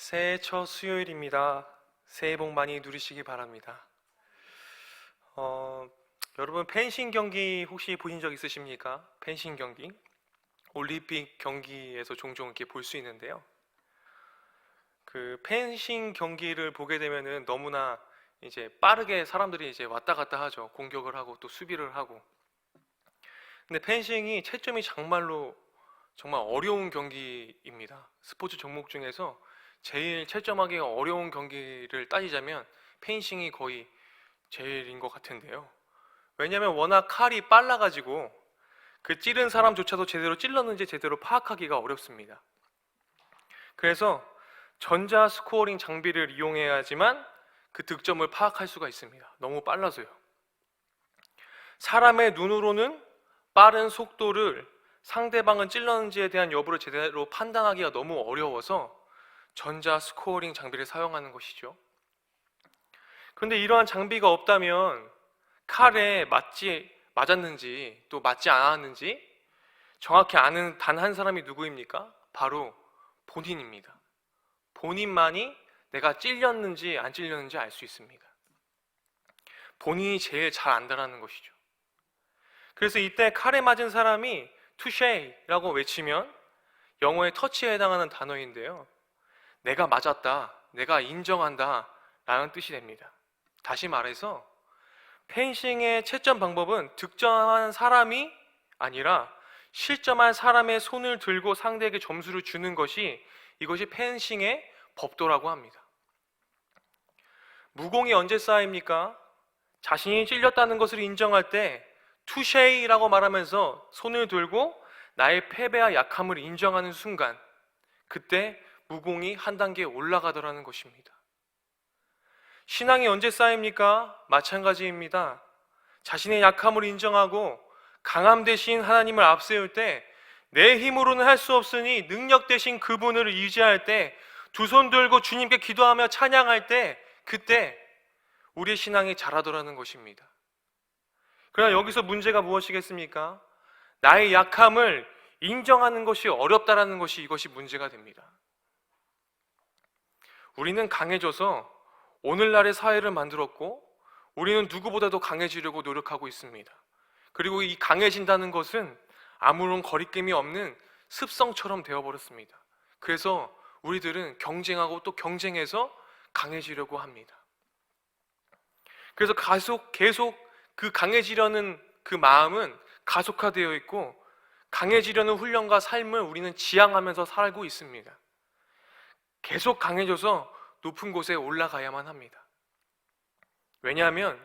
새해 첫 수요일입니다. 새해 복 많이 누리시기 바랍니다. 여러분 펜싱 경기 혹시 보신 적 있으십니까? 펜싱 경기? 올림픽 경기에서 종종 이렇게 볼 수 있는데요. 그 펜싱 경기를 보게 되면은 너무나 이제 빠르게 사람들이 이제 왔다 갔다 하죠. 공격을 하고 또 수비를 하고. 근데 펜싱이 채점이 정말 어려운 경기입니다. 스포츠 종목 중에서 제일 채점하기가 어려운 경기를 따지자면 펜싱이 거의 제일인 것 같은데요. 왜냐면 워낙 칼이 빨라가지고 그 찌른 사람조차도 제대로 찔렀는지 제대로 파악하기가 어렵습니다. 그래서 전자 스코어링 장비를 이용해야지만 그 득점을 파악할 수가 있습니다. 너무 빨라서요. 사람의 눈으로는 빠른 속도를 상대방은 찔렀는지에 대한 여부를 제대로 판단하기가 너무 어려워서 전자 스코어링 장비를 사용하는 것이죠. 그런데 이러한 장비가 없다면 칼에 맞았는지 또 맞지 않았는지 정확히 아는 단 한 사람이 누구입니까? 바로 본인입니다. 본인만이 내가 찔렸는지 안 찔렸는지 알 수 있습니다. 본인이 제일 잘 안다라는 것이죠. 그래서 이때 칼에 맞은 사람이 투쉐이라고 외치면 영어의 터치에 해당하는 단어인데요. 내가 맞았다, 내가 인정한다 라는 뜻이 됩니다. 다시 말해서 펜싱의 채점 방법은 득점한 사람이 아니라 실점한 사람의 손을 들고 상대에게 점수를 주는 이것이 펜싱의 법도라고 합니다. 무공이 언제 쌓입니까? 자신이 찔렸다는 것을 인정할 때 투쉐이라고 말하면서 손을 들고 나의 패배와 약함을 인정하는 순간, 그때 무공이 한 단계 올라가더라는 것입니다. 신앙이 언제 쌓입니까? 마찬가지입니다. 자신의 약함을 인정하고 강함 대신 하나님을 앞세울 때 내 힘으로는 할 수 없으니 능력 대신 그분을 의지할 때, 두 손 들고 주님께 기도하며 찬양할 때, 그때 우리의 신앙이 자라더라는 것입니다. 그러나 여기서 문제가 무엇이겠습니까? 나의 약함을 인정하는 것이 어렵다라는 이것이 문제가 됩니다. 우리는 강해져서 오늘날의 사회를 만들었고 우리는 누구보다도 강해지려고 노력하고 있습니다. 그리고 이 강해진다는 것은 아무런 거리낌이 없는 습성처럼 되어버렸습니다. 그래서 우리들은 경쟁하고 또 경쟁해서 강해지려고 합니다. 그래서 계속 그 강해지려는 그 마음은 가속화되어 있고 강해지려는 훈련과 삶을 우리는 지향하면서 살고 있습니다. 계속 강해져서 높은 곳에 올라가야만 합니다. 왜냐하면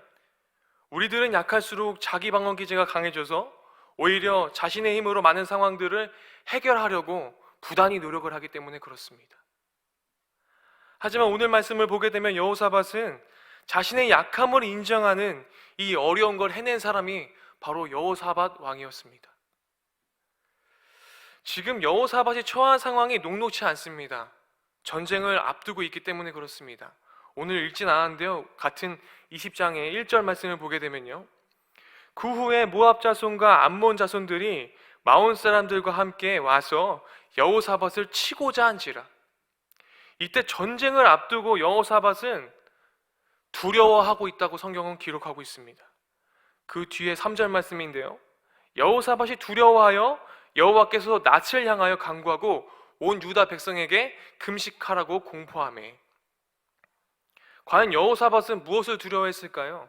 우리들은 약할수록 자기 방어 기제가 강해져서 오히려 자신의 힘으로 많은 상황들을 해결하려고 부단히 노력을 하기 때문에 그렇습니다. 하지만 오늘 말씀을 보게 되면 여호사밧은 자신의 약함을 인정하는 이 어려운 걸 해낸 사람이 바로 여호사밧 왕이었습니다. 지금 여호사밧이 처한 상황이 녹록치 않습니다. 전쟁을 앞두고 있기 때문에 그렇습니다. 오늘 읽진 않았는데요, 같은 20장의 1절 말씀을 보게 되면요, 그 후에 모압 자손과 암몬 자손들이 마온 사람들과 함께 와서 여호사밧을 치고자 한지라. 이때 전쟁을 앞두고 여호사밧은 두려워하고 있다고 성경은 기록하고 있습니다. 그 뒤에 3절 말씀인데요, 여호사밧이 두려워하여 여호와께서 낯을 향하여 간구하고 온 유다 백성에게 금식하라고 공포하매. 과연 여호사밧은 무엇을 두려워했을까요?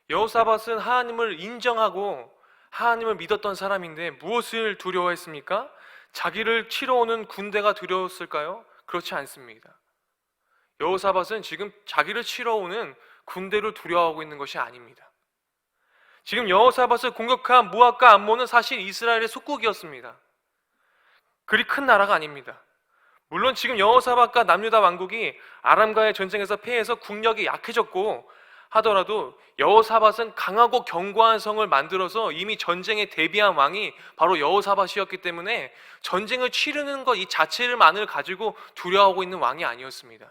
여호사밧은 하나님을 인정하고 하나님을 믿었던 사람인데 무엇을 두려워했습니까? 자기를 치러 오는 군대가 두려웠을까요? 그렇지 않습니다. 여호사밧은 지금 자기를 치러 오는 군대를 두려워하고 있는 것이 아닙니다. 지금 여호사밧을 공격한 모압과 암몬은 사실 이스라엘의 속국이었습니다. 그리 큰 나라가 아닙니다. 물론 지금 여호사밧과 남유다 왕국이 아람과의 전쟁에서 패해서 국력이 약해졌고 하더라도 여호사밧은 강하고 견고한 성을 만들어서 이미 전쟁에 대비한 왕이 바로 여호사밧이었기 때문에 전쟁을 치르는 것 이 자체만을 가지고 두려워하고 있는 왕이 아니었습니다.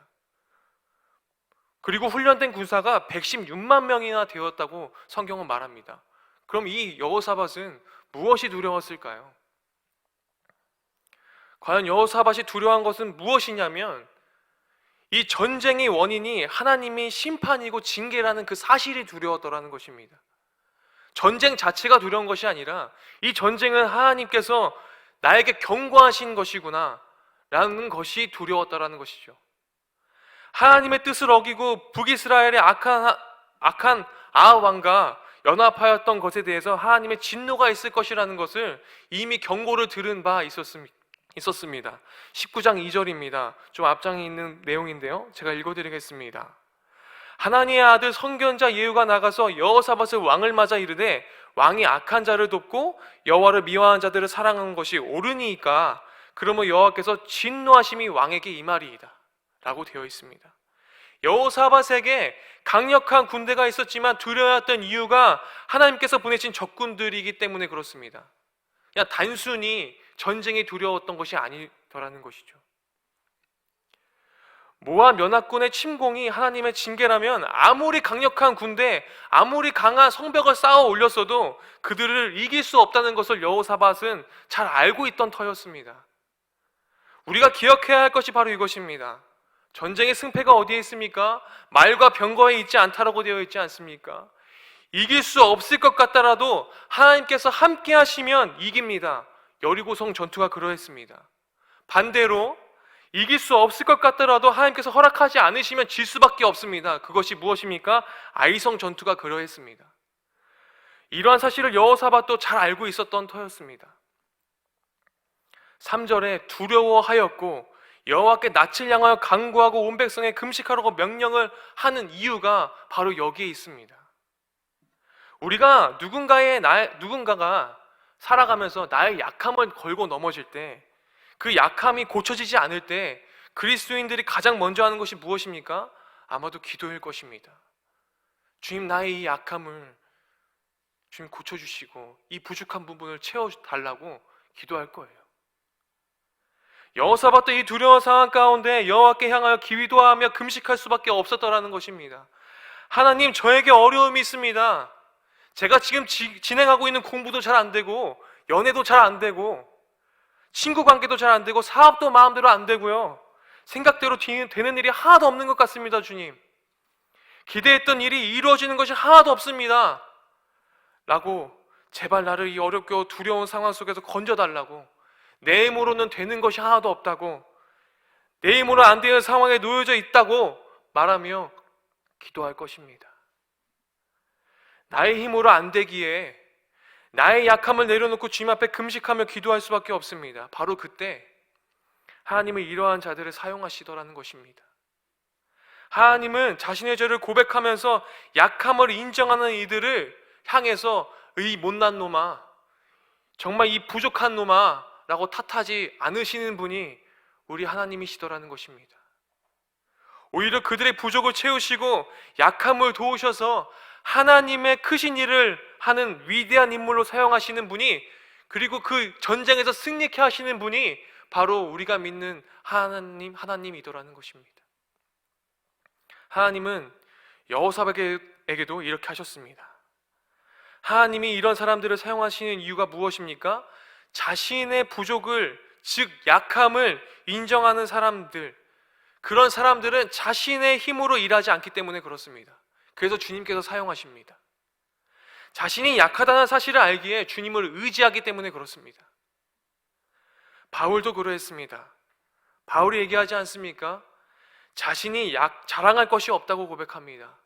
그리고 훈련된 군사가 116만 명이나 되었다고 성경은 말합니다. 그럼 이 여호사밧은 무엇이 두려웠을까요? 과연 여호사밧이 두려워한 것은 무엇이냐면 이 전쟁의 원인이 하나님의 심판이고 징계라는 그 사실이 두려웠더라는 것입니다. 전쟁 자체가 두려운 것이 아니라 이 전쟁은 하나님께서 나에게 경고하신 것이구나 라는 것이 두려웠다라는 것이죠. 하나님의 뜻을 어기고 북이스라엘의 악한 아합 왕과 연합하였던 것에 대해서 하나님의 진노가 있을 것이라는 것을 이미 경고를 들은 바 있었습니다. 19장 2절입니다. 좀 앞장에 있는 내용인데요, 제가 읽어드리겠습니다. 하나님의 아들 선견자 예후가 나가서 여호사밧을 왕을 맞아 이르되 왕이 악한 자를 돕고 여호와를 미워하는 자들을 사랑하는 것이 옳으니까 그러므로 여호와께서 진노하심이 왕에게 임하리이다 라고 되어 있습니다. 여호사밧에게 강력한 군대가 있었지만 두려워했던 이유가 하나님께서 보내신 적군들이기 때문에 그렇습니다. 그냥 단순히 전쟁이 두려웠던 것이 아니더라는 것이죠. 모압 연합군의 침공이 하나님의 징계라면 아무리 강력한 군대, 아무리 강한 성벽을 쌓아 올렸어도 그들을 이길 수 없다는 것을 여호사밧은 잘 알고 있던 터였습니다. 우리가 기억해야 할 것이 바로 이것입니다. 전쟁의 승패가 어디에 있습니까? 말과 병거에 있지 않다라고 되어 있지 않습니까? 이길 수 없을 것 같더라도 하나님께서 함께 하시면 이깁니다. 여리고성 전투가 그러했습니다. 반대로 이길 수 없을 것 같더라도 하나님께서 허락하지 않으시면 질 수밖에 없습니다. 그것이 무엇입니까? 아이성 전투가 그러했습니다. 이러한 사실을 여호사밧도 잘 알고 있었던 터였습니다. 3절에 두려워하였고 여호와께 낯을 향하여 간구하고 온 백성에 금식하라고 명령을 하는 이유가 바로 여기에 있습니다. 우리가 누군가가 살아가면서 나의 약함을 걸고 넘어질 때, 그 약함이 고쳐지지 않을 때 그리스도인들이 가장 먼저 하는 것이 무엇입니까? 아마도 기도일 것입니다. 주님, 나의 이 약함을 주님 고쳐주시고 이 부족한 부분을 채워달라고 기도할 거예요. 여호사밧도 이 두려운 상황 가운데 여호와께 향하여 기도하며 금식할 수밖에 없었더라는 것입니다. 하나님, 저에게 어려움이 있습니다. 제가 지금 진행하고 있는 공부도 잘 안 되고 연애도 잘 안 되고 친구 관계도 잘 안 되고 사업도 마음대로 안 되고요, 생각대로 되는 일이 하나도 없는 것 같습니다. 주님, 기대했던 일이 이루어지는 것이 하나도 없습니다 라고 제발 나를 이 어렵고 두려운 상황 속에서 건져달라고, 내 힘으로는 되는 것이 하나도 없다고, 내 힘으로 안 되는 상황에 놓여져 있다고 말하며 기도할 것입니다. 나의 힘으로 안 되기에 나의 약함을 내려놓고 주님 앞에 금식하며 기도할 수밖에 없습니다. 바로 그때 하나님은 이러한 자들을 사용하시더라는 것입니다. 하나님은 자신의 죄를 고백하면서 약함을 인정하는 이들을 향해서 이 못난 놈아, 정말 이 부족한 놈아 라고 탓하지 않으시는 분이 우리 하나님이시더라는 것입니다. 오히려 그들의 부족을 채우시고 약함을 도우셔서 하나님의 크신 일을 하는 위대한 인물로 사용하시는 분이, 그리고 그 전쟁에서 승리케 하시는 분이 바로 우리가 믿는 하나님이더라는 것입니다. 하나님은 여호사밧에게도 이렇게 하셨습니다. 하나님이 이런 사람들을 사용하시는 이유가 무엇입니까? 자신의 부족을, 즉 약함을 인정하는 사람들, 그런 사람들은 자신의 힘으로 일하지 않기 때문에 그렇습니다. 그래서 주님께서 사용하십니다. 자신이 약하다는 사실을 알기에 주님을 의지하기 때문에 그렇습니다. 바울도 그러했습니다. 바울이 얘기하지 않습니까? 자신이 자랑할 것이 없다고 고백합니다.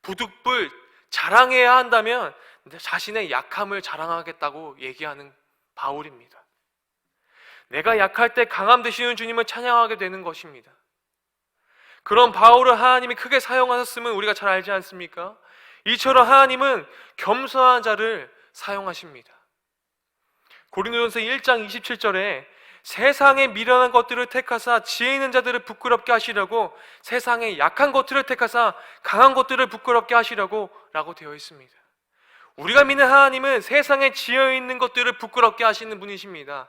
부득불 자랑해야 한다면 자신의 약함을 자랑하겠다고 얘기하는 바울입니다. 내가 약할 때 강함 되시는 주님을 찬양하게 되는 것입니다. 그런 바울을 하나님이 크게 사용하셨음을 우리가 잘 알지 않습니까? 이처럼 하나님은 겸손한 자를 사용하십니다. 고린도전서 1장 27절에 세상의 미련한 것들을 택하사 지혜 있는 자들을 부끄럽게 하시려고 세상의 약한 것들을 택하사 강한 것들을 부끄럽게 하시려고 라고 되어 있습니다. 우리가 믿는 하나님은 세상에 지혜 있는 것들을 부끄럽게 하시는 분이십니다.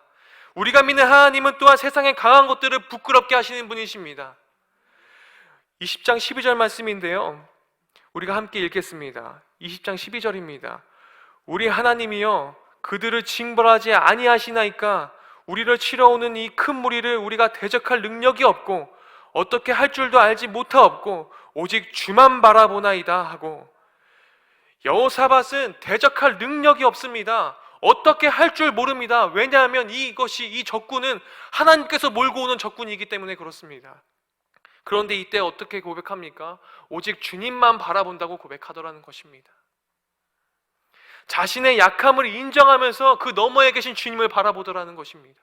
우리가 믿는 하나님은 또한 세상에 강한 것들을 부끄럽게 하시는 분이십니다. 20장 12절 말씀인데요, 우리가 함께 읽겠습니다. 20장 12절입니다. 우리 하나님이여 그들을 징벌하지 아니하시나이까 우리를 치러오는 이 큰 무리를 우리가 대적할 능력이 없고 어떻게 할 줄도 알지 못하옵고 오직 주만 바라보나이다 하고, 여호사밧은 대적할 능력이 없습니다. 어떻게 할 줄 모릅니다. 왜냐하면 이 적군은 하나님께서 몰고 오는 적군이기 때문에 그렇습니다. 그런데 이때 어떻게 고백합니까? 오직 주님만 바라본다고 고백하더라는 것입니다. 자신의 약함을 인정하면서 그 너머에 계신 주님을 바라보더라는 것입니다.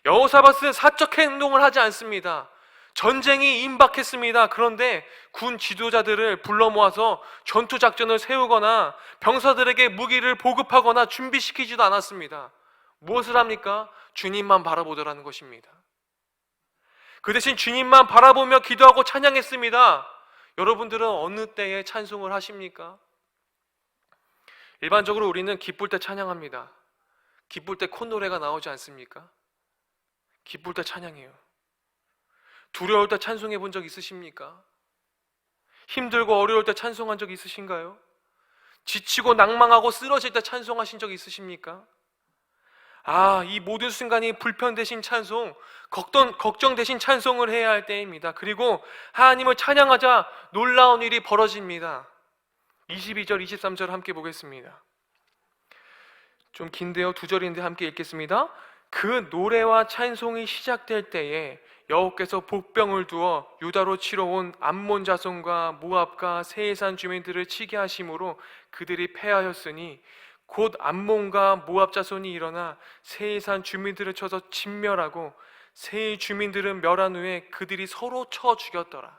여호사밧은 사적 행동을 하지 않습니다. 전쟁이 임박했습니다. 그런데 군 지도자들을 불러 모아서 전투 작전을 세우거나 병사들에게 무기를 보급하거나 준비시키지도 않았습니다. 무엇을 합니까? 주님만 바라보더라는 것입니다. 그 대신 주님만 바라보며 기도하고 찬양했습니다. 여러분들은 어느 때에 찬송을 하십니까? 일반적으로 우리는 기쁠 때 찬양합니다. 기쁠 때 콧노래가 나오지 않습니까? 기쁠 때 찬양해요. 두려울 때 찬송해 본 적 있으십니까? 힘들고 어려울 때 찬송한 적 있으신가요? 지치고 낭망하고 쓰러질 때 찬송하신 적 있으십니까? 이 모든 순간이 불편 대신 찬송, 걱정 대신 찬송을 해야 할 때입니다. 그리고 하나님을 찬양하자 놀라운 일이 벌어집니다. 22절, 23절 함께 보겠습니다. 좀 긴데요, 2절인데 함께 읽겠습니다. 그 노래와 찬송이 시작될 때에 여호와께서 복병을 두어 유다로 치러 온 암몬 자손과 모압과 세이산 주민들을 치게 하심으로 그들이 패하였으니 곧 암몬과 모압 자손이 일어나 세이산 주민들을 쳐서 진멸하고 세이 주민들은 멸한 후에 그들이 서로 쳐 죽였더라.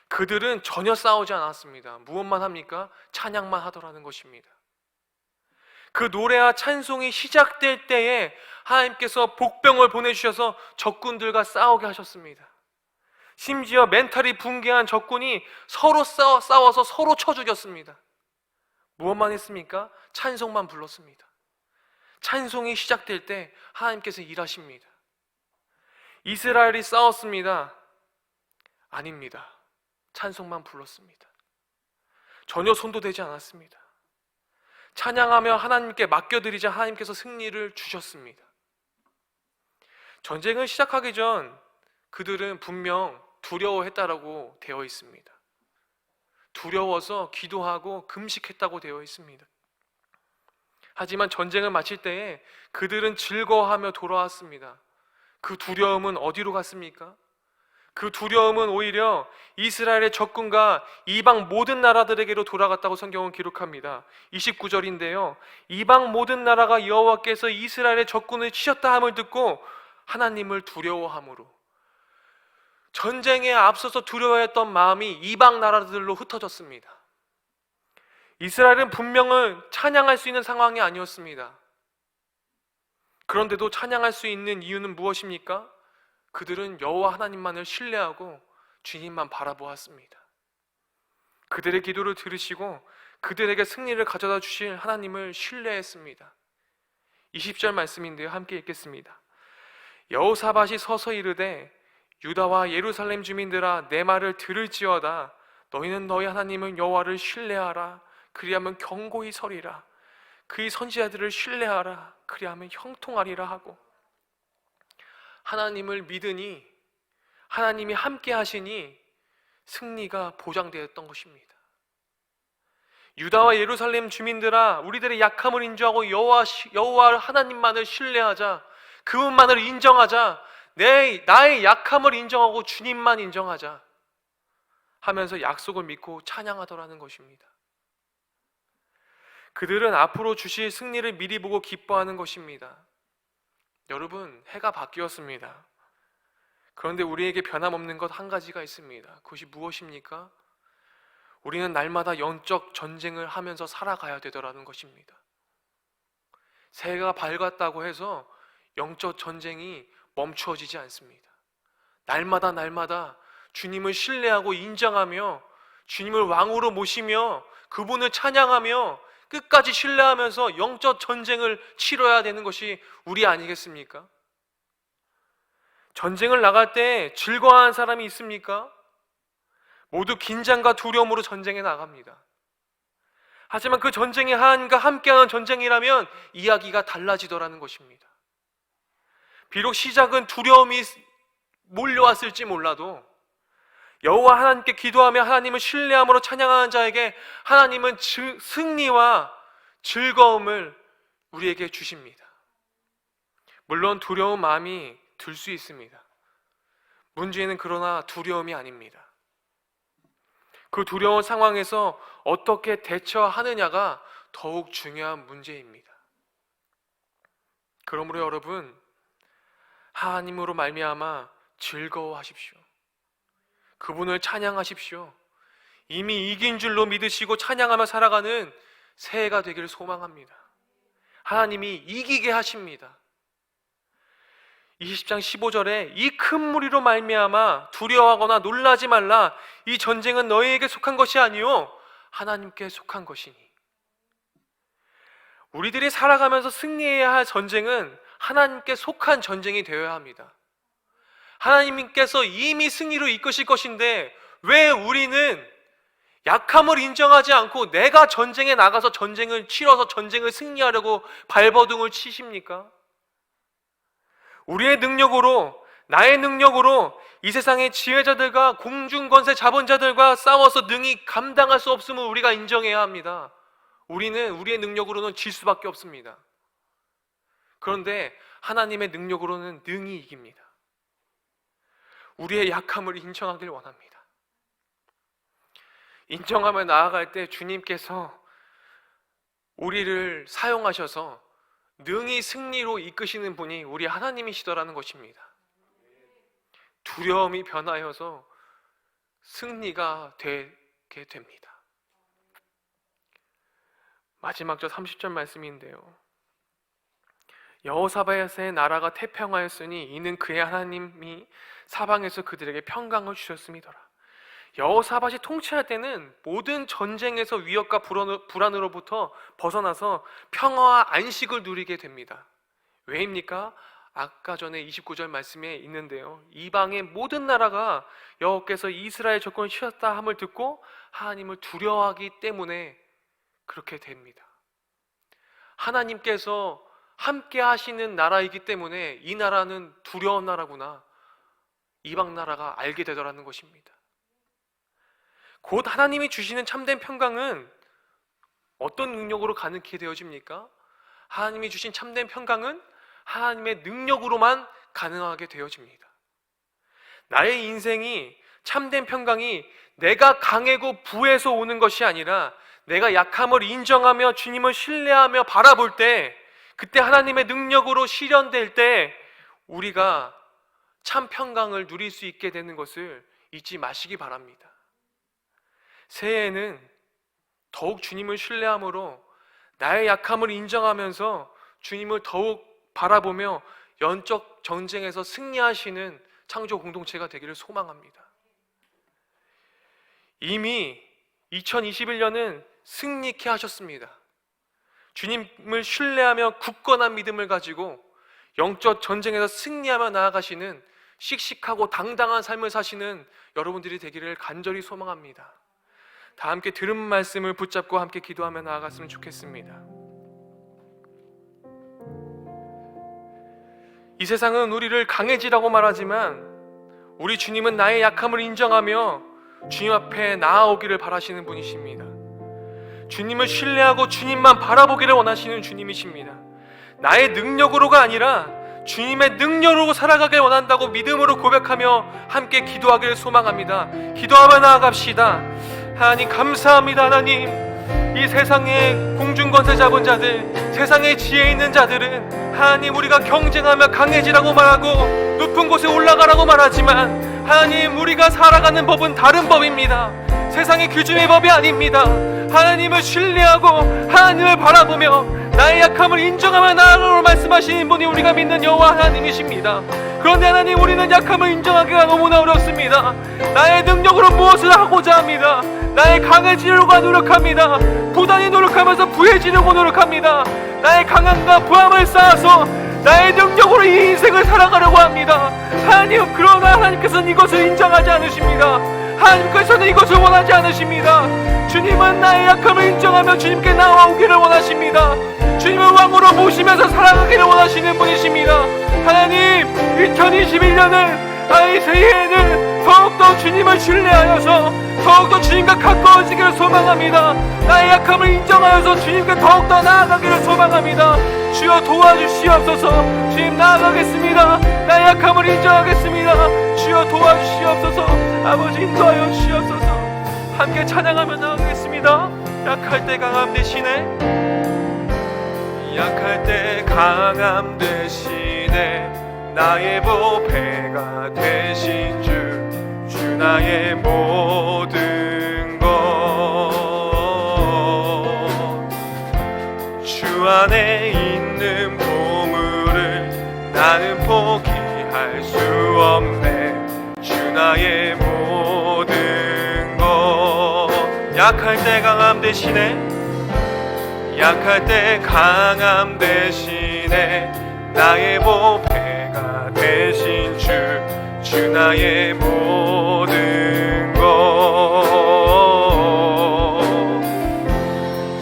그들은 전혀 싸우지 않았습니다. 무엇만 합니까? 찬양만 하더라는 것입니다. 그 노래와 찬송이 시작될 때에 하나님께서 복병을 보내주셔서 적군들과 싸우게 하셨습니다. 심지어 멘탈이 붕괴한 적군이 서로 싸워서 서로 쳐 죽였습니다. 무엇만 했습니까? 찬송만 불렀습니다. 찬송이 시작될 때 하나님께서 일하십니다. 이스라엘이 싸웠습니다. 아닙니다. 찬송만 불렀습니다. 전혀 손도 대지 않았습니다. 찬양하며 하나님께 맡겨드리자 하나님께서 승리를 주셨습니다. 전쟁을 시작하기 전 그들은 분명 두려워했다라고 되어 있습니다. 두려워서 기도하고 금식했다고 되어 있습니다. 하지만 전쟁을 마칠 때에 그들은 즐거워하며 돌아왔습니다. 그 두려움은 어디로 갔습니까? 그 두려움은 오히려 이스라엘의 적군과 이방 모든 나라들에게로 돌아갔다고 성경은 기록합니다. 29절인데요. 이방 모든 나라가 여호와께서 이스라엘의 적군을 치셨다 함을 듣고 하나님을 두려워함으로, 전쟁에 앞서서 두려워했던 마음이 이방 나라들로 흩어졌습니다. 이스라엘은 분명은 찬양할 수 있는 상황이 아니었습니다. 그런데도 찬양할 수 있는 이유는 무엇입니까? 그들은 여호와 하나님만을 신뢰하고 주님만 바라보았습니다. 그들의 기도를 들으시고 그들에게 승리를 가져다 주실 하나님을 신뢰했습니다. 20절 말씀인데요, 함께 읽겠습니다. 여호사밧이 서서 이르되 유다와 예루살렘 주민들아 내 말을 들을지어다. 너희는 너희 하나님은 여호와를 신뢰하라. 그리하면 견고히 서리라. 그의 선지자들을 신뢰하라. 그리하면 형통하리라 하고, 하나님을 믿으니 하나님이 함께 하시니 승리가 보장되었던 것입니다. 유다와 예루살렘 주민들아, 우리들의 약함을 인정하고 여호와 하나님만을 신뢰하자. 그분만을 인정하자. 나의 약함을 인정하고 주님만 인정하자 하면서 약속을 믿고 찬양하더라는 것입니다. 그들은 앞으로 주실 승리를 미리 보고 기뻐하는 것입니다. 여러분, 해가 바뀌었습니다. 그런데 우리에게 변함없는 것 한 가지가 있습니다. 그것이 무엇입니까? 우리는 날마다 영적 전쟁을 하면서 살아가야 되더라는 것입니다. 새해가 밝았다고 해서 영적 전쟁이 멈추어지지 않습니다. 날마다 주님을 신뢰하고 인정하며 주님을 왕으로 모시며 그분을 찬양하며 끝까지 신뢰하면서 영적 전쟁을 치러야 되는 것이 우리 아니겠습니까? 전쟁을 나갈 때 즐거워하는 사람이 있습니까? 모두 긴장과 두려움으로 전쟁에 나갑니다. 하지만 그 전쟁이 하나님과 함께하는 전쟁이라면 이야기가 달라지더라는 것입니다. 비록 시작은 두려움이 몰려왔을지 몰라도 여호와 하나님께 기도하며 하나님을 신뢰함으로 찬양하는 자에게 하나님은 승리와 즐거움을 우리에게 주십니다. 물론 두려운 마음이 들 수 있습니다. 문제는 그러나 두려움이 아닙니다. 그 두려운 상황에서 어떻게 대처하느냐가 더욱 중요한 문제입니다. 그러므로 여러분, 하나님으로 말미암아 즐거워하십시오. 그분을 찬양하십시오. 이미 이긴 줄로 믿으시고 찬양하며 살아가는 새해가 되기를 소망합니다. 하나님이 이기게 하십니다. 20장 15절에 이 큰 무리로 말미암아 두려워하거나 놀라지 말라. 이 전쟁은 너희에게 속한 것이 아니요 하나님께 속한 것이니. 우리들이 살아가면서 승리해야 할 전쟁은 하나님께 속한 전쟁이 되어야 합니다. 하나님께서 이미 승리로 이끄실 것인데 왜 우리는 약함을 인정하지 않고 내가 전쟁에 나가서 전쟁을 치러서 전쟁을 승리하려고 발버둥을 치십니까? 우리의 능력으로, 나의 능력으로 이 세상의 지혜자들과 공중권세 자본자들과 싸워서 능히 감당할 수 없음을 우리가 인정해야 합니다. 우리는 우리의 능력으로는 질 수밖에 없습니다. 그런데 하나님의 능력으로는 능히 이깁니다. 우리의 약함을 인정하길 원합니다. 인정하며 나아갈 때 주님께서 우리를 사용하셔서 능히 승리로 이끄시는 분이 우리 하나님이시더라는 것입니다. 두려움이 변하여서 승리가 되게 됩니다. 마지막 절 30절 말씀인데요. 여호사밧의 나라가 태평하였으니 이는 그의 하나님이 사방에서 그들에게 평강을 주셨음이더라. 여호사밧이 통치할 때는 모든 전쟁에서 위협과 불안으로부터 벗어나서 평화와 안식을 누리게 됩니다. 왜입니까? 아까 전에 29절 말씀에 있는데요, 이방의 모든 나라가 여호와께서 이스라엘 조건을 취했다 함을 듣고 하나님을 두려워하기 때문에 그렇게 됩니다. 하나님께서 함께 하시는 나라이기 때문에 이 나라는 두려운 나라구나, 이방 나라가 알게 되더라는 것입니다. 곧 하나님이 주시는 참된 평강은 어떤 능력으로 가능케 되어집니까? 하나님이 주신 참된 평강은 하나님의 능력으로만 가능하게 되어집니다. 나의 인생이, 참된 평강이 내가 강하고 부해서 오는 것이 아니라 내가 약함을 인정하며 주님을 신뢰하며 바라볼 때, 그때 하나님의 능력으로 실현될 때 우리가 참 평강을 누릴 수 있게 되는 것을 잊지 마시기 바랍니다. 새해에는 더욱 주님을 신뢰함으로 나의 약함을 인정하면서 주님을 더욱 바라보며 영적 전쟁에서 승리하시는 창조 공동체가 되기를 소망합니다. 이미 2021년은 승리케 하셨습니다. 주님을 신뢰하며 굳건한 믿음을 가지고 영적 전쟁에서 승리하며 나아가시는 씩씩하고 당당한 삶을 사시는 여러분들이 되기를 간절히 소망합니다. 다 함께 들은 말씀을 붙잡고 함께 기도하며 나아갔으면 좋겠습니다. 이 세상은 우리를 강해지라고 말하지만 우리 주님은 나의 약함을 인정하며 주님 앞에 나아오기를 바라시는 분이십니다. 주님을 신뢰하고 주님만 바라보기를 원하시는 주님이십니다. 나의 능력으로가 아니라 주님의 능력으로 살아가길 원한다고 믿음으로 고백하며 함께 기도하기를 소망합니다. 기도하며 나아갑시다. 하나님 감사합니다. 하나님, 이 세상의 공중권세 잡은 자들, 세상의 지혜 있는 자들은 하나님 우리가 경쟁하며 강해지라고 말하고 높은 곳에 올라가라고 말하지만 하나님, 우리가 살아가는 법은 다른 법입니다. 세상의 규정의 법이 아닙니다. 하나님을 신뢰하고 하나님을 바라보며 나의 약함을 인정하며 나아가라고 말씀하시는 분이 우리가 믿는 여호와 하나님이십니다. 그런데 하나님, 우리는 약함을 인정하기가 너무나 어렵습니다. 나의 능력으로 무엇을 하고자 합니다. 나의 강해지려고 노력합니다. 부단히 노력하면서 부해지려고 노력합니다. 나의 강함과 부함을 쌓아서 나의 능력으로 이 인생을 살아가려고 합니다. 하나님, 그러나 하나님께서는 이것을 인정하지 않으십니다. 하나님께서는 이것을 원하지 않으십니다. 주님은 나의 약함을 인정하며 주님께 나아오기를 원하십니다. 주님을 왕으로 모시면서 살아가기를 원하시는 분이십니다. 하나님, 2021년은 나의 새해에는 더욱더 주님을 신뢰하여서 더욱더 주님과 가까워지기를 소망합니다. 나의 약함을 인정하여서 주님께 더욱더 나아가기를 소망합니다. 주여 도와주시옵소서. 주님 나아가겠습니다. 나의 약함을 인정하겠습니다. 주여 도와주시옵소서. 아버지 인도하여 주시옵소서. 함께 찬양하며 나아가겠습니다. 약할 때 강함 대신에, 약할 때 강함 대신에 나의 보배가 되신 주 나의 모든 것, 주 안에 있는 보물을 나는 포기할 수 없네. 주 나의 모든 것. 약할 때 강함 대신에, 약할 때 강함 대신에 나의 보배가 되신 주 나의 모든 것,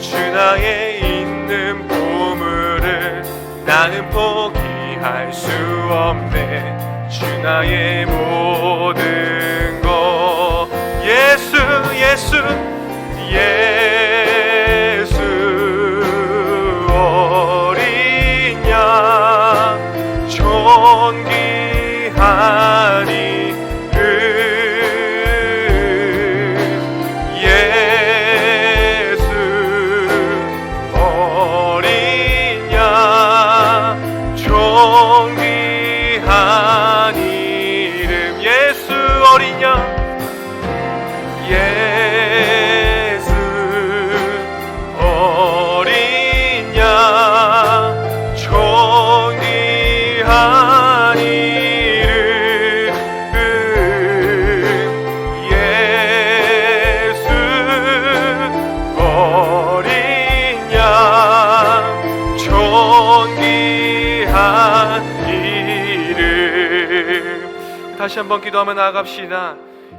주 나의 있는 보물을 나는 포기할 수 없네. 주 나의 모든 것. 예수 예수 예수 어린 양 존귀한 이름, 예수 어린 양 존귀한 이름, 예수 어린 양, 예수 어린 양 존귀한 이름, 예수 어린 양 존귀한 이름. 다시 한번 기도하며 나아갑시다.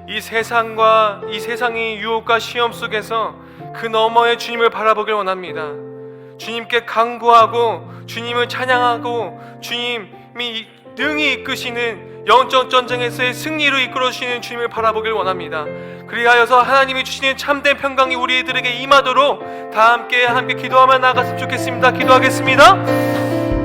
이 세상과 이 세상의 유혹과 시험 속에서 그 너머의 주님을 바라보길 원합니다. 주님께 간구하고 주님을 찬양하고 주님이 능히 이끄시는 영적 전쟁에서의 승리로 이끌어주시는 주님을 바라보길 원합니다. 그리하여서 하나님이 주시는 참된 평강이 우리들에게 임하도록 다 함께 기도하며 나아갔으면 좋겠습니다. 기도하겠습니다.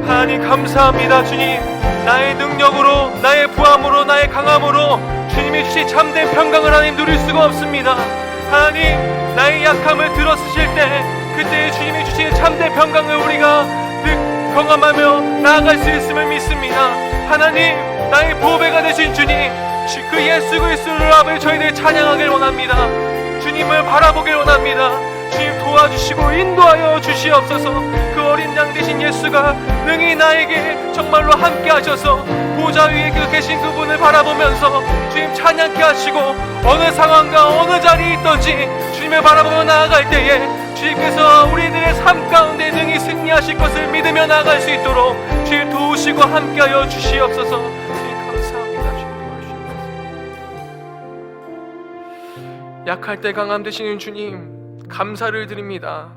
하나님 감사합니다. 주님, 나의 능력으로, 나의 부함으로, 나의 강함으로 주님이 주신 참된 평강을 하나님 누릴 수가 없습니다. 하나님, 나의 약함을 들어쓰실 때 그때 주님이 주신 참된 평강을 우리가 경험하며 나아갈 수 있음을 믿습니다. 하나님, 나의 보배가 되신 주님, 그 예수 그리스도를 앞에 저희들 찬양하길 원합니다. 주님을 바라보길 원합니다. 주님 도와주시고 인도하여 주시옵소서. 그 어린 양 되신 예수가 능히 나에게 정말로 함께 하셔서 보좌 위에 계신 그분을 바라보면서 주님 찬양케 하시고 어느 상황과 어느 자리에 있든지 주님을 바라보며 나아갈 때에 주님께서 우리들의 삶 가운데 능히 승리하실 것을 믿으며 나아갈 수 있도록 주님 도우시고 함께하여 주시옵소서. 주님 감사합니다. 주님 도와주시옵소서. 약할 때 강함 되시는 주님 감사를 드립니다.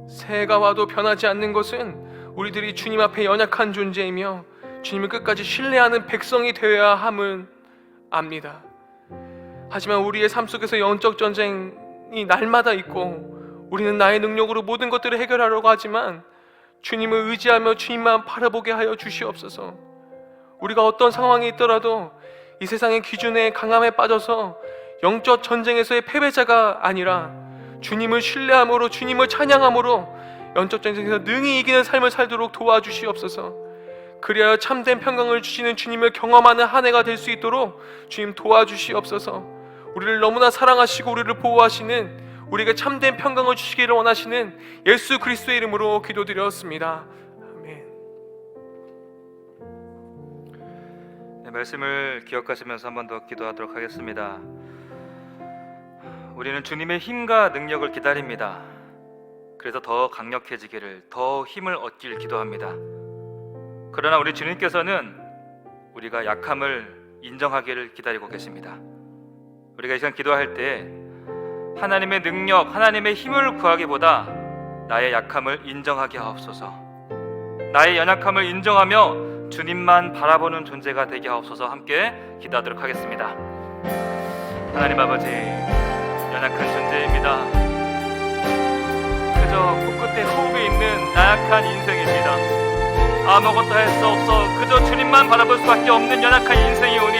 새해가 와도 변하지 않는 것은 우리들이 주님 앞에 연약한 존재이며 주님을 끝까지 신뢰하는 백성이 되어야 함을 압니다. 하지만 우리의 삶 속에서 영적 전쟁이 날마다 있고 우리는 나의 능력으로 모든 것들을 해결하려고 하지만 주님을 의지하며 주님만 바라보게 하여 주시옵소서. 우리가 어떤 상황이 있더라도 이 세상의 기준에 강함에 빠져서 영적 전쟁에서의 패배자가 아니라 주님을 신뢰함으로 주님을 찬양함으로 영적 전쟁에서 능히 이기는 삶을 살도록 도와주시옵소서. 그리하여 참된 평강을 주시는 주님을 경험하는 한 해가 될 수 있도록 주님 도와주시옵소서. 우리를 너무나 사랑하시고 우리를 보호하시는, 우리에게 참된 평강을 주시기를 원하시는 예수 그리스도의 이름으로 기도드렸습니다. 아멘. 네, 말씀을 기억하시면서 한 번 더 기도하도록 하겠습니다. 우리는 주님의 힘과 능력을 기다립니다. 그래서 더 강력해지기를, 더 힘을 얻길 기도합니다. 그러나 우리 주님께서는 우리가 약함을 인정하기를 기다리고 계십니다. 우리가 이 시간 기도할 때 하나님의 능력, 하나님의 힘을 구하기보다 나의 약함을 인정하게 하옵소서. 나의 연약함을 인정하며 주님만 바라보는 존재가 되게 하옵소서. 함께 기도하도록 하겠습니다. 하나님 아버지, 연약한 존재입니다. 그저 코끝에 호흡이 있는 나약한 인생입니다. 아무것도 할 수 없어 그저 주님만 바라볼 수밖에 없는 연약한 인생이 오니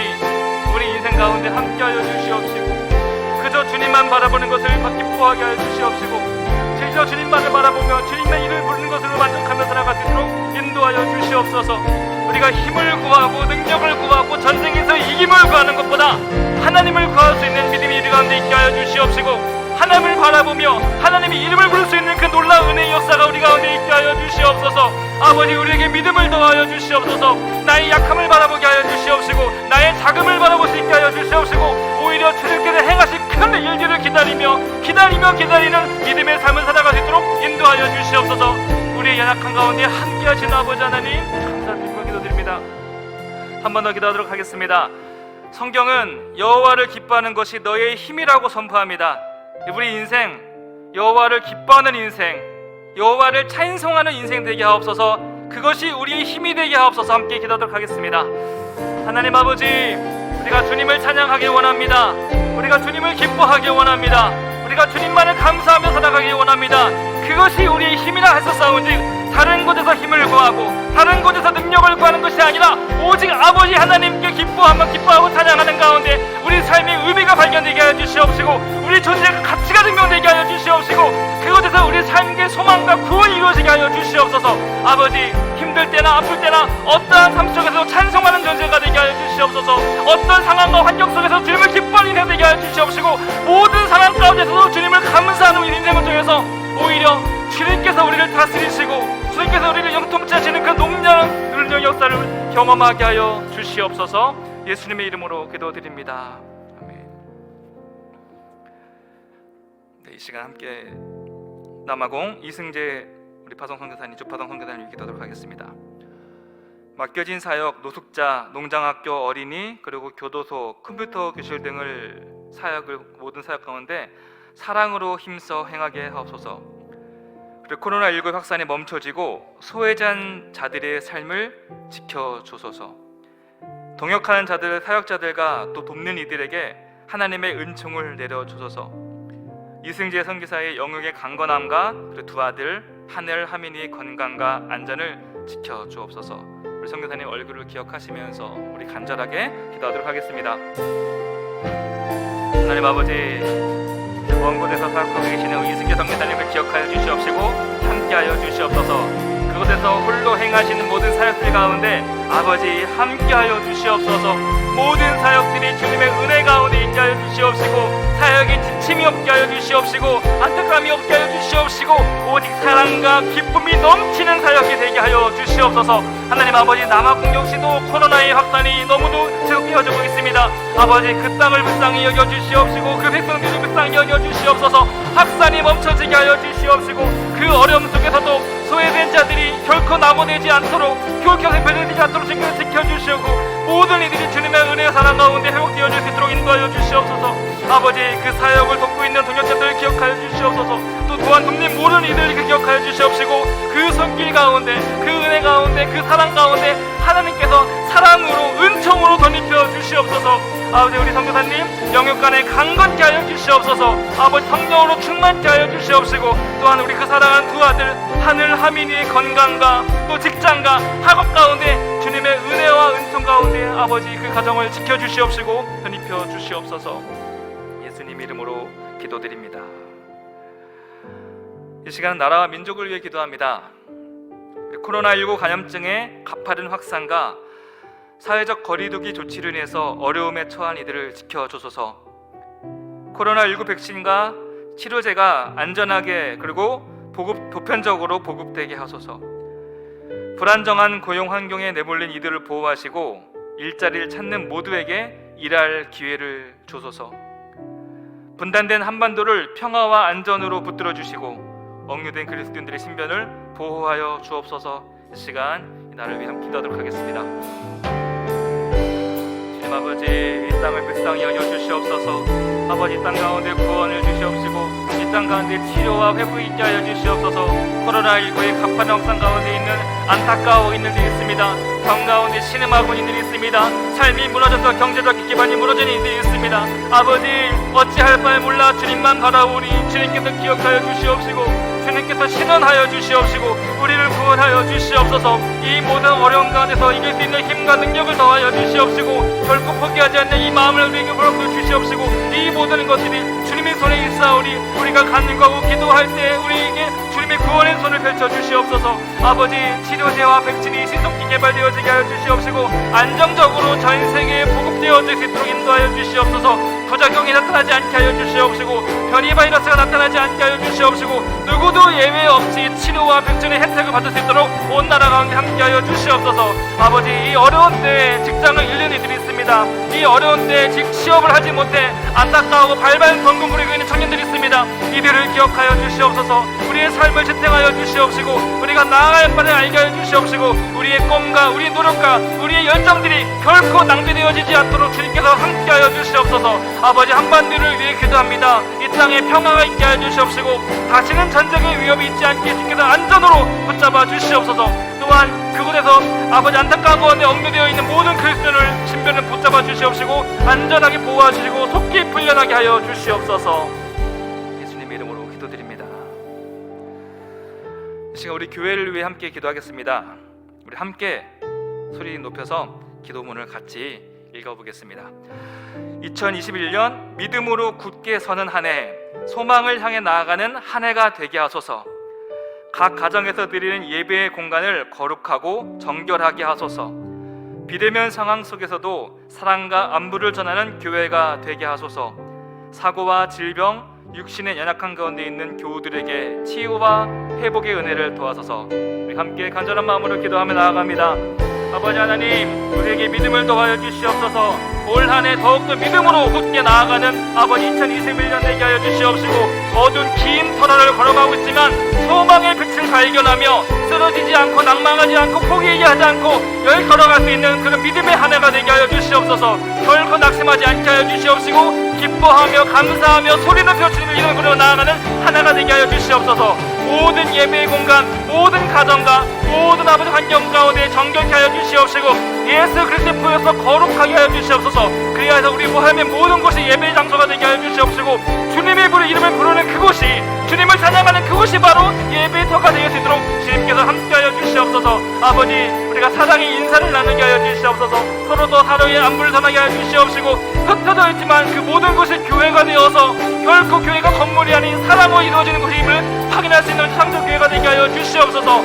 우리 인생 가운데 함께하여 주시옵시고, 그저 주님만 바라보는 것을 기뻐하게 하여 주시옵시고, 그저 주님만을 바라보며 주님의 이름을 부르는 것으로 만족하며 살아가도록 인도하여 주시옵소서. 우리가 힘을 구하고 능력을 구하고 전쟁에서 이김을 구하는 것보다 하나님을 구할 수 있는 믿음이 우리 가운데 있게 하여 주시옵시고, 하나님을 바라보며 하나님의 이름을 부를 수 있는 그 놀라운 은혜의 역사가 우리 가운데 있게 하여 주시옵소서. 아버지, 우리에게 믿음을 더하여 주시옵소서. 나의 약함을 바라보게 하여 주시옵시고, 나의 자금을 바라볼 수 있게 하여 주시옵시고, 오히려 주님께서 행하실 큰 일들을 기다리며 기다리는 믿음의 삶을 살아갈 수 있도록 인도하여 주시옵소서. 우리의 연약한 가운데 함께 하시는 아버지 하나님, 감사드리며 기도드립니다. 한 번 더 기도하도록 하겠습니다. 성경은 여호와를 기뻐하는 것이 너의 힘이라고 선포합니다. 우리 인생, 여호와를 기뻐하는 인생, 여호와를 찬송하는 인생 되게 하옵소서. 그것이 우리의 힘이 되게 하옵소서. 함께 기도하도록 하겠습니다. 하나님 아버지, 우리가 주님을 찬양하기 원합니다. 우리가 주님을 기뻐하기 원합니다. 우리가 주님만을 감사하며 살아가기 원합니다. 그것이 우리의 힘이라 했었사온즉 다른 곳에서 힘을 구하고 다른 곳에서 능력을 구하는 것이 아니라 오직 아버지 하나님께 기뻐하고 찬양하는 가운데 우리 삶의 의미가 발견되게 하여 주시옵시고, 우리 존재가 가치가 증명되게 하여 주시옵시고, 그곳에서 우리 삶의 소망과 구원이 이루어지게 하여 주시옵소서. 아버지, 힘들 때나 아플 때나 어떠한 삶 속에서 찬송하는 존재가 되게 하여 주시옵소서. 어떤 상황과 환경 속에서 주님을 기뻐하는 인생 되게 하여 주시옵시고, 모든 상황 가운데서도 주님을 감사하는 우리 인생을 통해서 오히려 주님께서 우리를 다스리시고 주님께서 우리를 영통치하시는 그 놀라운 능력 역사를 경험하게 하여 주시옵소서. 예수님의 이름으로 기도드립니다. 아멘. 네, 이 시간 함께 남아공 이승재 우리 파송 선교사님, 주파송 선교사님 기도하도록 하겠습니다. 맡겨진 사역, 노숙자, 농장학교 어린이, 그리고 교도소, 컴퓨터 교실 등을 모든 사역 가운데 사랑으로 힘써 행하게 하옵소서. 그리고 코로나19 확산이 멈춰지고 소외된 자들의 삶을 지켜주소서. 동역하는 자들, 사역자들과 또 돕는 이들에게 하나님의 은총을 내려주소서. 이승재 선교사의 영역의 강건함과 그리고 두 아들 하늘, 하민이 건강과 안전을 지켜주옵소서. 우리 선교사님 얼굴을 기억하시면서 우리 간절하게 기도하도록 하겠습니다. 하나님 아버지, 먼 곳에서 사역하고 계시는 이승재 선교사님을 기억하여 주시옵시고 함께하여 주시옵소서. 그곳에서 홀로 행하시는 모든 사역들 가운데 아버지 함께하여 주시옵소서. 모든 사역들이 주님의 은혜 가운데 있게 하여 주시옵시고, 사역에 지침이 없게 하여 주시옵시고, 안타까움이 없게 하여 주시옵시고, 오직 사랑과 기쁨이 넘치는 사역이 되게 하여 주시옵소서. 하나님 아버지, 남아공 역시도 코로나의 확산이 너무도 지속되어지고 있습니다. 아버지, 그 땅을 불쌍히 여겨주시옵시고, 그 백성들을 불쌍히 여겨주시옵소서. 확산이 멈춰지게 하여 주시옵시고, 그 어려움 속에서도 소외된 자들이 결코 낙오되지 않도록, 결코 배려되지 않도록 지켜주시고, 모든 이들이 주님의 은혜와 사랑 가운데 회복되어질 수 있도록 인도하여 주시옵소서. 아버지, 그 사역을 돕고 있는 동역자들을 기억하여 주시옵소서. 또 또한 돕는 모든 이들을 기억하여 주시옵시고, 그 손길 가운데, 그 은혜 가운데, 그 사랑 가운데 하나님께서 사랑으로, 은총으로 덧입혀 주시옵소서. 아버지, 우리 선교사님 영역 간에 강건케 하여 주시옵소서. 아버지, 성령으로 충만케 하여 주시옵시고, 또한 우리 그 사랑하는 두 아들 하늘, 하민이의 건강과 또 직장과 학업 가운데 주님의 은혜와 은총 가운데 아버지 그 가정을 지켜주시옵시고 덧입혀 주시옵소서. 예수님 이름으로 기도드립니다. 이 시간은 나라와 민족을 위해 기도합니다. 코로나19 감염증의 가파른 확산과 사회적 거리두기 조치로 인해서 어려움에 처한 이들을 지켜주소서. 코로나19 백신과 치료제가 안전하게 그리고 보편적으로 보급되게 하소서. 불안정한 고용 환경에 내몰린 이들을 보호하시고 일자리를 찾는 모두에게 일할 기회를 주소서. 분단된 한반도를 평화와 안전으로 붙들어 주시고 억류된 그리스도인들의 신변을 보호하여 주옵소서. 이 시간 이 나를 위해 기도하도록 하겠습니다. 주님 아버지, 이 땅을 불쌍히 여겨 주시옵소서. 아버지, 땅 가운데 구원을 주시옵시고 이 직장 가운데 치료와 회복이 있게 하여 주시옵소서. 코로나19의 가파른 억상 가운데 있는 안타까워 있는 일이 있습니다. 병 가운데 신음하고 있는 일이 있습니다. 삶이 무너져서 경제적 기반이 무너지는 일이 있습니다. 아버지, 어찌할 바에 몰라 주님만 바라오니 주님께서 기억하여 주시옵시고 주님께서 신원하여 주시옵시고 우리를 구원하여 주시옵소서. 이 모든 어려움 가운데서 이길 수 있는 힘과 능력을 더하여 주시옵시고 결코 포기하지 않는 이 마음을 우리에게 불어넣어 주시옵시고 이 모든 것들이 주님의 손에 있사오니 우리가 간구하고 기도할 때 우리에게 주님의 구원의 손을 펼쳐 주시옵소서. 아버지, 치료제와 백신이 신속히 개발되어지게 하여 주시옵시고 안정적으로 전 세계에 보급되어질 수 있도록 인도하여 주시옵소서. 부작용이 나타나지 않게 하여 주시옵시고 변이 바이러스가 나타나지 않게 하여 주시옵시고 누구도 예외 없이 치료와 백신의 혜택을 받을 수 있도록 온 나라 가운데 함께하여 주시옵소서. 아버지, 이 어려운 때에 직장을 잃는 이들이 있습니다. 이 어려운 때에 취업을 하지 못해 안타까워하고 발발 덩궁거리고 있는 청년들이 있습니다. 이들을 기억하여 주시옵소서. 우리의 삶을 지탱하여 주시옵시고 우리가 나아갈 바를 알게 하여 주시옵시고 우리의 꿈과 우리의 노력과 우리의 열정들이 결코 낭비되어지지 않도록 주님께서 함께하여 주시옵소서. 아버지, 한반도를 위해 기도합니다. 이 땅에 평화가 있게 하여 주시옵시고 다시는 전쟁의 위협이 있지 않게 주님께서 안전으로 붙잡아 주시옵소서. 또한 그곳에서 아버지 안타까운 가운데 얽매되어 있는 모든 그리스도인을 신변을 붙잡아 주시옵시고 안전하게 보호해 주시고 속히 풀려나게 하여 주시옵소서. 예수님의 이름으로 기도드립니다. 이 시간 우리 교회를 위해 함께 기도하겠습니다. 우리 함께 소리 높여서 기도문을 같이 읽어보겠습니다. 2021년 믿음으로 굳게 서는 한 해, 소망을 향해 나아가는 한 해가 되게 하소서. 각 가정에서 드리는 예배의 공간을 거룩하고 정결하게 하소서. 비대면 상황 속에서도 사랑과 안부를 전하는 교회가 되게 하소서. 사고와 질병, 육신의 연약한 가운데 있는 교우들에게 치유와 회복의 은혜를 도와소서. 우리 함께 간절한 마음으로 기도하며 나아갑니다. 아버지 하나님, 우리에게 믿음을 더하여 주시옵소서. 올 한 해 더욱더 믿음으로 굳게 나아가는 아버지 2021년 되게 하여 주시옵시고 어두운 긴 터널을 걸어가고 있지만 소망의 빛을 발견하며 쓰러지지 않고 낭망하지 않고 포기하지 않고 열 걸어갈 수 있는 그런 믿음의 한 해가 되게 하여 주시옵소서. 결코 낙심하지 않게 하여 주시옵시고 기뻐하며 감사하며 소리 높여 주님의 이름을 부르며 나아가는 한 해가 되게 하여 주시옵소서. 모든 예배의 공간, 모든 가정과 모든 아버지 환경 가운데 정결케 하여 주시옵시고 예수 그리스도의 보여서 거룩하게 하여 주시옵소서. 그리하여서 우리 모함의 모든 곳이 예배의 장소가 되게 하여 주시옵시고 주님의 이름을 부르는 그곳이, 주님을 찬양하는 그곳이 바로 예배의 터가 되게 할 수 있도록 주님께서 함께하여 주시옵소서. 아버지, 우리가 사랑의 인사를 나누게 하여 주시옵소서. 서로도 사랑의 안부를 전하게 하여 주시옵시고 흩어져 있지만 그 모든 곳이 교회가 되어서 결코 교회가 건물이 아닌 사랑으로 이루어지는 곳임을 확인할 수 있는 창조교회가 되게 하여 주시옵소서.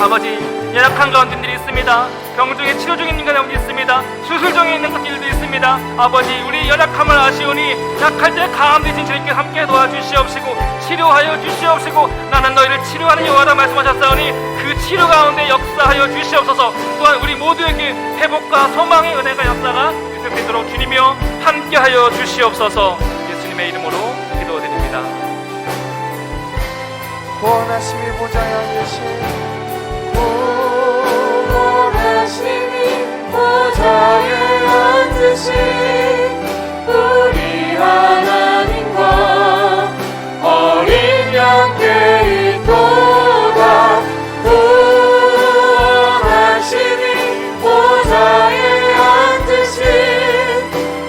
아버지, 연약한 가운데들이 있습니다. 병 중에 치료 중인 인간이 있습니다. 수술 중에 있는 것들도 있습니다. 아버지, 우리 연약함을 아시오니 약할 때 강함 되신 주님께 함께 도와주시옵시고 치료하여 주시옵시고 나는 너희를 치료하는 여호와라 말씀하셨사오니 그 치료 가운데 역사하여 주시옵소서. 또한 우리 모두에게 회복과 소망의 은혜가 역사가 계속되도록 주님이여 함께하여 주시옵소서. 예수님의 이름으로 기도드립니다. 원하심이 보좌에 계신 원하심이 보좌에 앉으신 우리 하나님과 어린 양께 있도다. 원하심이 보좌에 앉으신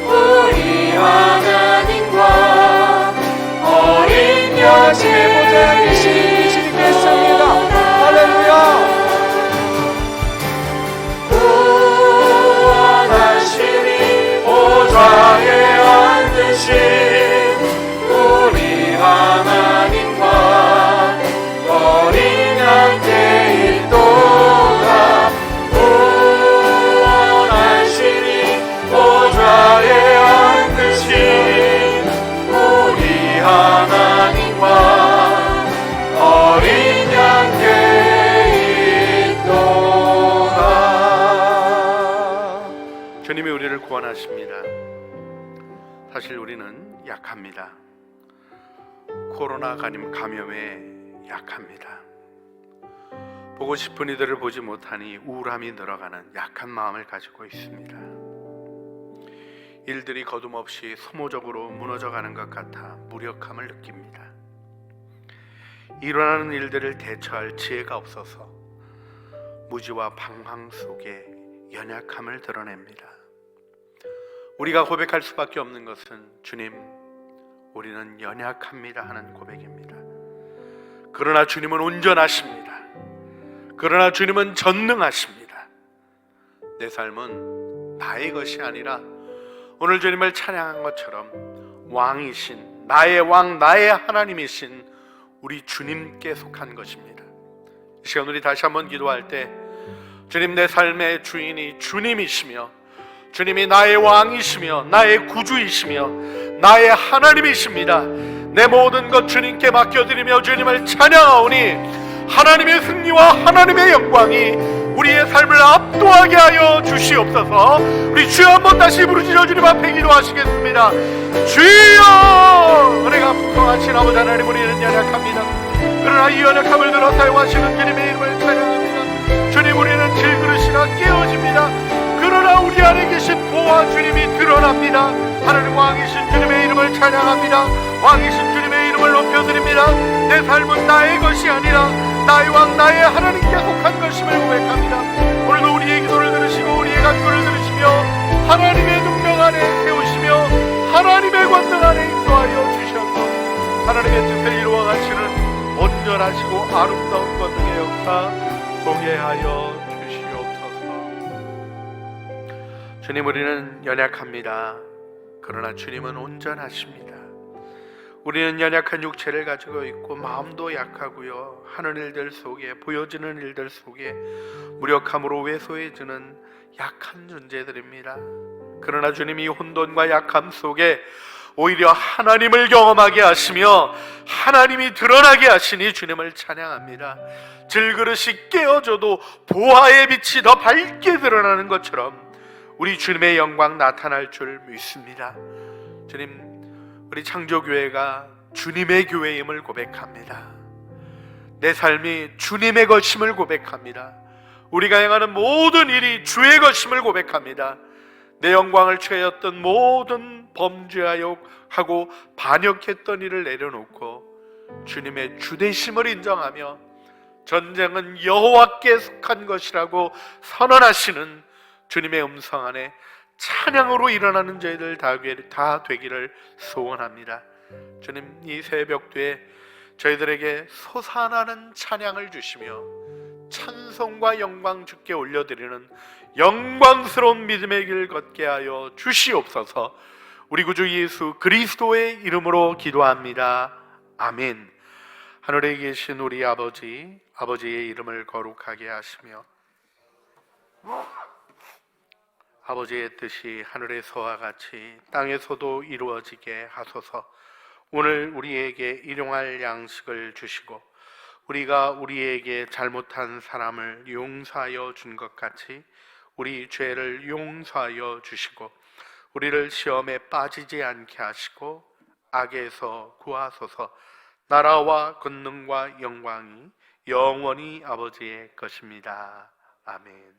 우리 하나님과 어린 양께 보좌에 계신 주님 믿습니다. 할렐루야. 보좌에 앉으신 우리 하나님과 어린 양께 있도다. 원하시니 보좌에 앉으신 우리 하나님과 어린 양께 있도다. 주님이 우리를 구원하십니다. 사실 우리는 약합니다. 코로나 감염에 약합니다. 보고 싶은 이들을 보지 못하니 우울함이 늘어가는 약한 마음을 가지고 있습니다. 일들이 거둠없이 소모적으로 무너져가는 것 같아 무력함을 느낍니다. 일어나는 일들을 대처할 지혜가 없어서 무지와 방황 속에 연약함을 드러냅니다. 우리가 고백할 수밖에 없는 것은 주님, 우리는 연약합니다 하는 고백입니다. 그러나 주님은 온전하십니다. 그러나 주님은 전능하십니다. 내 삶은 나의 것이 아니라 오늘 주님을 찬양한 것처럼 왕이신, 나의 왕, 나의 하나님이신 우리 주님께 속한 것입니다. 이 시간 우리 다시 한번 기도할 때 주님, 내 삶의 주인이 주님이시며 주님이 나의 왕이시며 나의 구주이시며 나의 하나님이십니다. 내 모든 것 주님께 맡겨드리며 주님을 찬양하오니 하나님의 승리와 하나님의 영광이 우리의 삶을 압도하게 하여 주시옵소서. 우리 주여 한번 다시 부르짖어 주님 앞에 기도하시겠습니다. 주여, 은혜가 풍성하신 아버지 하나님, 우리는 연약합니다. 그러나 이 연약함을 들어 사용하시는 주님의 이름을 찬양합니다. 주님, 우리는 질그릇이나 깨어집니다. 그러나 우리 안에 계신 보아 주님이 드러납니다. 하나님 왕이신 주님의 이름을 찬양합니다. 왕이신 주님의 이름을 높여드립니다. 내 삶은 나의 것이 아니라 나의 왕, 나의 하나님께 속한 것임을 고백합니다. 오늘도 우리의 기도를 들으시고 우리의 간구를 들으시며 하나님의 능력 안에 세우시며 하나님의 권능 안에 인도하여 주셔서 하나님의 뜻을 이루어 가시는 온전하시고 아름다운 권능의 역사 보게 하여 주님, 우리는 연약합니다. 그러나 주님은 온전하십니다. 우리는 연약한 육체를 가지고 있고 마음도 약하고요, 하는 일들 속에, 보여지는 일들 속에 무력함으로 왜소해지는 약한 존재들입니다. 그러나 주님이 혼돈과 약함 속에 오히려 하나님을 경험하게 하시며 하나님이 드러나게 하시니 주님을 찬양합니다. 질그릇이 깨어져도 보화의 빛이 더 밝게 드러나는 것처럼 우리 주님의 영광 나타날 줄 믿습니다. 주님, 우리 창조교회가 주님의 교회임을 고백합니다. 내 삶이 주님의 것임을 고백합니다. 우리가 행하는 모든 일이 주의 것임을 고백합니다. 내 영광을 취하였던 모든 범죄하여 하고 반역했던 일을 내려놓고 주님의 주되심을 인정하며 전쟁은 여호와께 속한 것이라고 선언하시는 주님의 음성 안에 찬양으로 일어나는 저희들 다 되기를 소원합니다. 주님, 이 새벽도에 저희들에게 솟아나는 찬양을 주시며 찬송과 영광 주께 올려드리는 영광스러운 믿음의 길 걷게 하여 주시옵소서. 우리 구주 예수 그리스도의 이름으로 기도합니다. 아멘. 하늘에 계신 우리 아버지, 아버지의 이름을 거룩하게 하시며 아버지의 뜻이 하늘에서와 같이 땅에서도 이루어지게 하소서. 오늘 우리에게 일용할 양식을 주시고 우리가 우리에게 잘못한 사람을 용서하여 준 것 같이 우리 죄를 용서하여 주시고 우리를 시험에 빠지지 않게 하시고 악에서 구하소서. 나라와 권능과 영광이 영원히 아버지의 것입니다. 아멘.